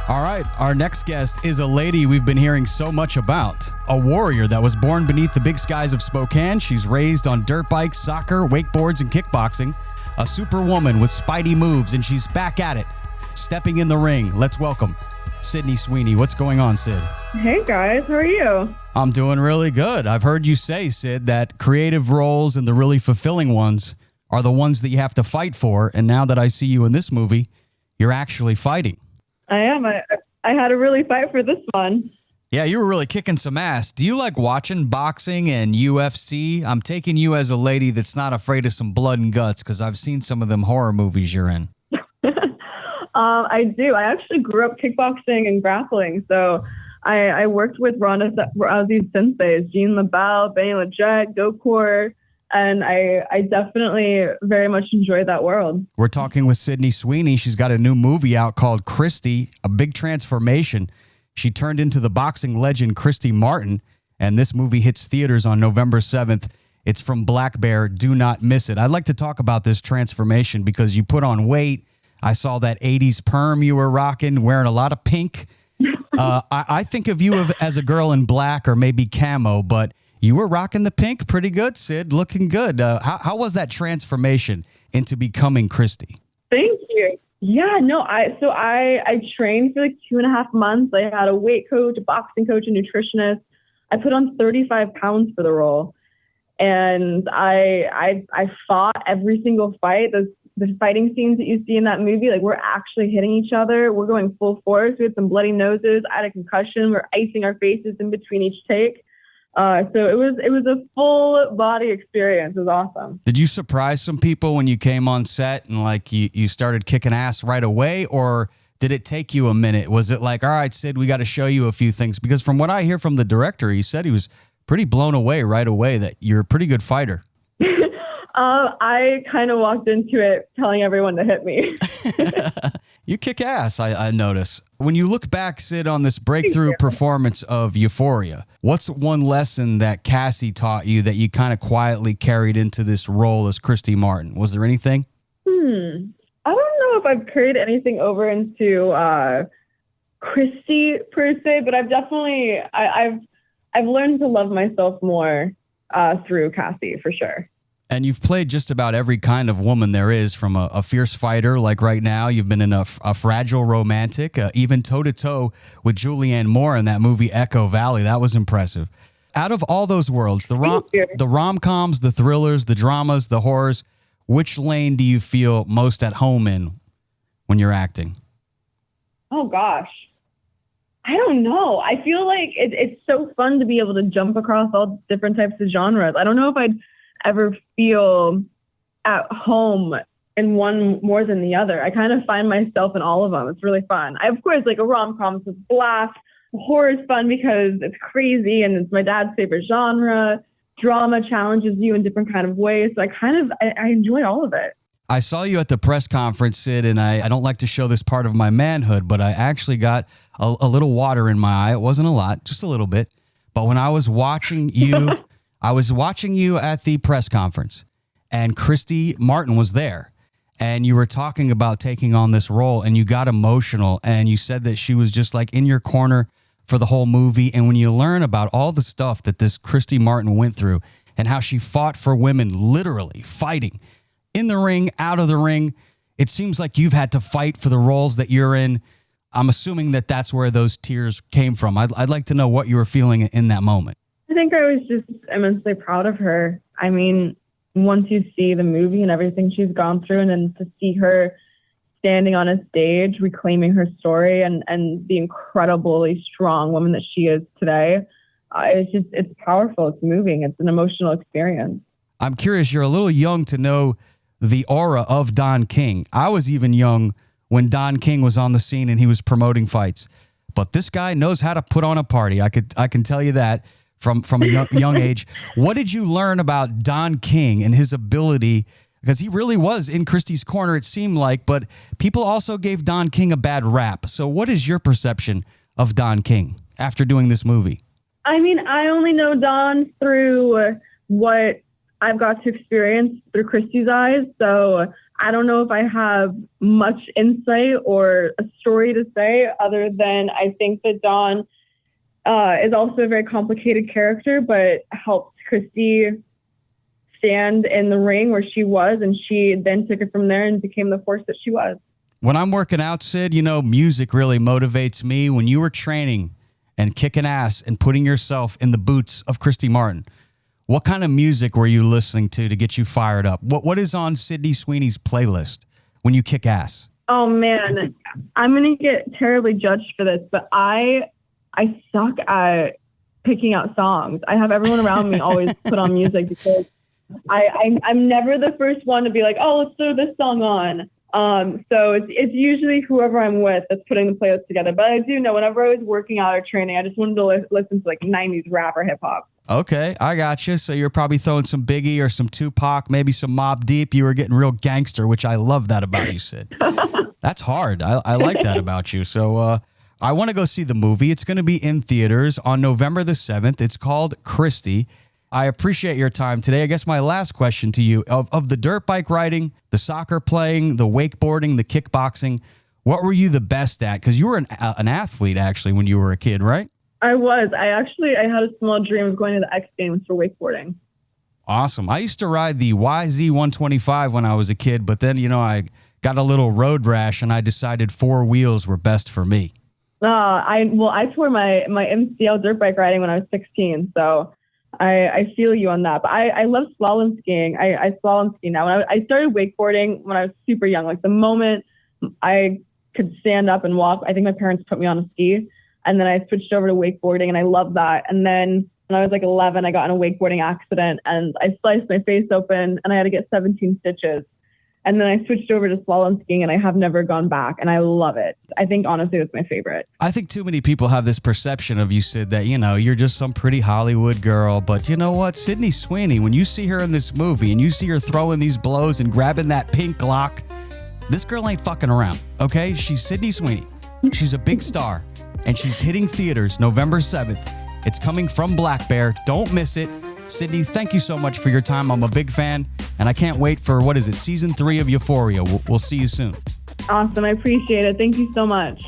All right, our next guest is a lady we've been hearing so much about. A warrior that was born beneath the big skies of Spokane. She's raised on dirt bikes, soccer, wakeboards, and kickboxing. A superwoman with spidey moves, and she's back at it, stepping in the ring. Let's welcome Sydney Sweeney. What's going on, Sid? Hey, guys. How are you? I'm doing really good. I've heard you say, Sid, that creative roles and the really fulfilling ones are the ones that you have to fight for. And now that I see you in this movie, you're actually fighting. I am. I had to really fight for this one. Yeah, you were really kicking some ass. Do you like watching boxing and UFC? I'm taking you as a lady that's not afraid of some blood and guts because I've seen some of them horror movies you're in. I do. I actually grew up kickboxing and grappling. So I worked with Ronda Rousey's senseis, Jean LaBelle, Benny Lajette, Gokor. And I definitely very much enjoy that world. We're talking with Sydney Sweeney. She's got a new movie out called Christy, a big transformation. She turned into the boxing legend Christy Martin, and this movie hits theaters on November 7th. It's from Black Bear. Do not miss it. I'd like to talk about this transformation because you put on weight. I saw that 80s perm you were rocking, wearing a lot of pink. I think of you as a girl in black or maybe camo, but you were rocking the pink pretty good, Sid. Looking good. How was that transformation into becoming Christy? Thank you. Yeah, no, I trained for like 2.5 months. I had a weight coach, a boxing coach, a nutritionist. I put on 35 pounds for the role. And I fought every single fight. The fighting scenes that you see in that movie, like we're actually hitting each other. We're going full force. We had some bloody noses. I had a concussion. We're icing our faces in between each take. So it was a full body experience. It was awesome. Did you surprise some people when you came on set and like you started kicking ass right away, or did it take you a minute? Was it like, all right, Sid, we got to show you a few things? Because from what I hear from the director, he said he was pretty blown away right away that you're a pretty good fighter. I kind of walked into it telling everyone to hit me. You kick ass, I notice. When you look back, Sid, on this breakthrough performance of Euphoria, what's one lesson that Cassie taught you that you kind of quietly carried into this role as Christy Martin? Was there anything? I don't know if I've carried anything over into Christy per se, but I've definitely I've learned to love myself more through Cassie for sure. And you've played just about every kind of woman there is, from a fierce fighter, like right now. You've been in a fragile romantic, even toe-to-toe with Julianne Moore in that movie Echo Valley. That was impressive. Out of all those worlds, the rom-coms, the thrillers, the dramas, the horrors, which lane do you feel most at home in when you're acting? Oh, gosh. I don't know. I feel like it's so fun to be able to jump across all different types of genres. I don't know if I'd ever feel at home in one more than the other. I kind of find myself in all of them. It's really fun. I, of course, like a rom-com is a blast. Horror is fun because it's crazy and it's my dad's favorite genre. Drama challenges you in different kind of ways. So I enjoy all of it. I saw you at the press conference, Sid, and I don't like to show this part of my manhood, but I actually got a little water in my eye. It wasn't a lot, just a little bit. But when I was watching you... I was watching you at the press conference, and Christy Martin was there, and you were talking about taking on this role, and you got emotional, and you said that she was just like in your corner for the whole movie. And when you learn about all the stuff that this Christy Martin went through and how she fought for women, literally fighting in the ring, out of the ring, it seems like you've had to fight for the roles that you're in. I'm assuming that that's where those tears came from. I'd like to know what you were feeling in that moment. I think I was just immensely proud of her. I mean, once you see the movie and everything she's gone through, and then to see her standing on a stage, reclaiming her story and the incredibly strong woman that she is today, it's powerful. It's moving. It's an emotional experience. I'm curious, you're a little young to know the aura of Don King. I was even young when Don King was on the scene and he was promoting fights. But this guy knows how to put on a party. I can tell you that. From a young age. What did you learn about Don King and his ability? Because he really was in Christy's corner, it seemed like, but people also gave Don King a bad rap. So what is your perception of Don King after doing this movie? I mean, I only know Don through what I've got to experience through Christy's eyes. So I don't know if I have much insight or a story to say other than I think that Dawn is also a very complicated character, but helped Christy stand in the ring where she was, and she then took it from there and became the force that she was. When I'm working out, Sid, music really motivates me. When you were training and kicking ass and putting yourself in the boots of Christy Martin, what kind of music were you listening to get you fired up? What is on Sydney Sweeney's playlist when you kick ass? Oh man, I'm gonna get terribly judged for this, but I suck at picking out songs. I have everyone around me always put on music because I'm never the first one to be like, oh, let's throw this song on. So it's usually whoever I'm with that's putting the playlist together. But I do know whenever I was working out or training, I just wanted to listen to like 90s rap or hip hop. Okay, I got you. So you're probably throwing some Biggie or some Tupac, maybe some Mobb Deep. You were getting real gangster, which I love that about you, Sid. That's hard. I like that about you. So I want to go see the movie. It's going to be in theaters on November the 7th. It's called Christy. I appreciate your time today. I guess my last question to you, of the dirt bike riding, the soccer playing, the wakeboarding, the kickboxing, what were you the best at? Because you were an athlete, actually, when you were a kid, right? I was. I had a small dream of going to the X Games for wakeboarding. Awesome. I used to ride the YZ125 when I was a kid, but then, I got a little road rash and I decided 4 wheels were best for me. I tore my MCL dirt bike riding when I was 16, so I feel you on that. But I love slalom skiing. I slalom ski now. When I started wakeboarding when I was super young. Like the moment I could stand up and walk, I think my parents put me on a ski. And then I switched over to wakeboarding, and I love that. And then when I was like 11, I got in a wakeboarding accident, and I sliced my face open, and I had to get 17 stitches. And then I switched over to slalom skiing, and I have never gone back, and I love it. I think, honestly, it's my favorite. I think too many people have this perception of you, Sid, that, you're just some pretty Hollywood girl. But you know what? Sydney Sweeney, when you see her in this movie, and you see her throwing these blows and grabbing that pink Glock, this girl ain't fucking around, okay? She's Sydney Sweeney. She's a big star. And she's hitting theaters November 7th. It's coming from Black Bear. Don't miss it. Sydney, thank you so much for your time. I'm a big fan, and I can't wait for, season 3 of Euphoria. We'll see you soon. Awesome. I appreciate it. Thank you so much.